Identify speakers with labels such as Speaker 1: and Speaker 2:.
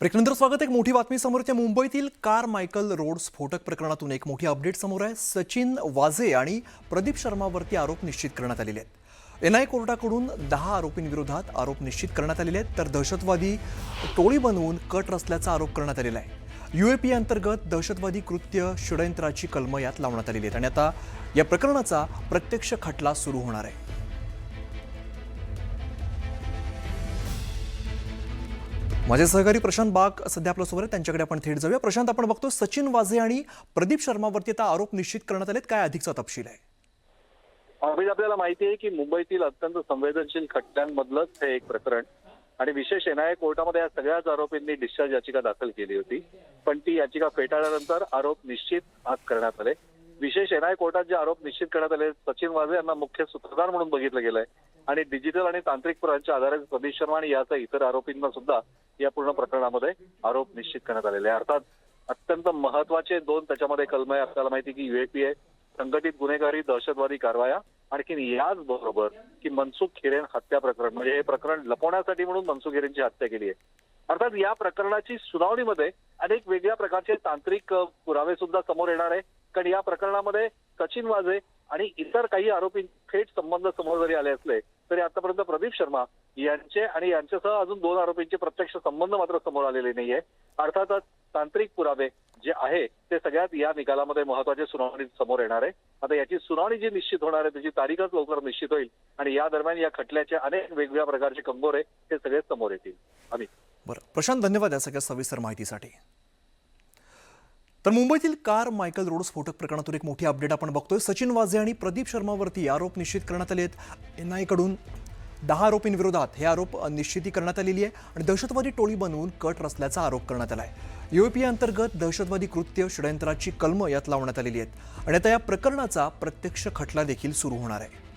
Speaker 1: प्रेक्षकांचं स्वागत। एक मोठी बातमी समोरच्या मुंबईतील कारमायकल रोड स्फोटक प्रकरणातून एक मोठी अपडेट समोर आहे। सचिन वाझे आणि प्रदीप शर्मावरती आरोप निश्चित करण्यात आलेले आहेत। एनआय कोर्टाकडून 10 आरोपींविरोधात आरोप निश्चित करण्यात आलेले आहेत, तर दहशतवादी टोळी बनवून कट रचल्याचा आरोप करण्यात आलेला आहे। यूएपी अंतर्गत दहशतवादी कृत्य षडयंत्राची कलम यात लावण्यात आलेली आहेत आणि आता या प्रकरणाचा प्रत्यक्ष खटला सुरू होणार आहे। माझे सहकारी प्रशांत बाग सध्या आपल्यासोबत आहेत, त्यांच्याकडे आपण थेट जाऊया। प्रशांत, आपण बघतो सचिन वाझे आणि प्रदीप शर्मावरती आता आरोप निश्चित करण्यात आलेत, काय अधिकचा तपशील आहे?
Speaker 2: आपल्याला माहिती आहे की मुंबईतील अत्यंत संवेदनशील खटल्यांमधलंच हे एक प्रकरण आणि विशेष एनआयए कोर्टामध्ये या सगळ्याच आरोपींनी डिस्चार्ज याचिका दाखल केली होती, पण ती याचिका फेटाळल्यानंतर आरोप निश्चित आज करण्यात आले। विशेष एनआयए कोर्टात जे आरोप निश्चित करण्यात आले, सचिन वाझे यांना मुख्य सूत्रधार म्हणून बघितलं गेलंय आणि डिजिटल आणि तांत्रिक पुराव्यांच्या आधारे प्रदीप शर्मा आणि यासह इतर आरोपींना सुद्धा या पूर्ण प्रकरणामध्ये आरोप निश्चित करण्यात आलेले आहे। अर्थात अत्यंत महत्वाचे दोन त्याच्यामध्ये कलम आहे। आपल्याला माहिती की यूएपी आहे, संघटित गुन्हेगारी दहशतवादी कारवाया, आणखी याच बरोबर की मनसुख हिरेन हत्या प्रकरण, म्हणजे हे प्रकरण लपवण्यासाठी म्हणून मनसुख हिरेनची हत्या केली आहे। अर्थात या प्रकरणाची सुनावणीमध्ये अनेक वेगळ्या प्रकारचे तांत्रिक पुरावे सुद्धा समोर येणार आहे, कारण या प्रकरणामध्ये सचिन वाझे आणि इतर काही आरोपी थेट संबंध समोर जरी आले असले तरी आतापर्यंत प्रदीप शर्मा यांचे आणि यांच्यासह अजून 2 आरोपींचे प्रत्यक्ष संबंध मात्र समोर आलेले नाहीये। अर्थातच तांत्रिक पुरावे जे आहे ते सगळ्यात या निकालामध्ये महत्वाचे सुनावणी समोर येणार आहे। आता याची सुनावणी जी निश्चित होणार आहे त्याची तारीखच लवकर निश्चित होईल आणि या दरम्यान या खटल्याचे अनेक वेगवेगळ्या प्रकारचे कंगोरे हे सगळे समोर येतील। आम्ही
Speaker 1: प्रशांत, धन्यवाद या सगळ्या सविस्तर माहितीसाठी। तर मुंबईतील कारमायकल रोड स्फोटक प्रकरणातून एक मोठी अपडेट आपण बघतोय। सचिन वाझे आणि प्रदीप शर्मावरती आरोप निश्चित करण्यात आले आहेत। एनआयकडून 10 आरोपींविरोधात हे आरोप निश्चिती करण्यात आलेली आहे आणि दहशतवादी टोळी बनवून कट रचल्याचा आरोप करण्यात आला आहे। यूएपी अंतर्गत दहशतवादी कृत्य षडयंत्राची कलम यात लावण्यात आलेली आहेत आणि आता या प्रकरणाचा प्रत्यक्ष खटला देखील सुरू होणार आहे।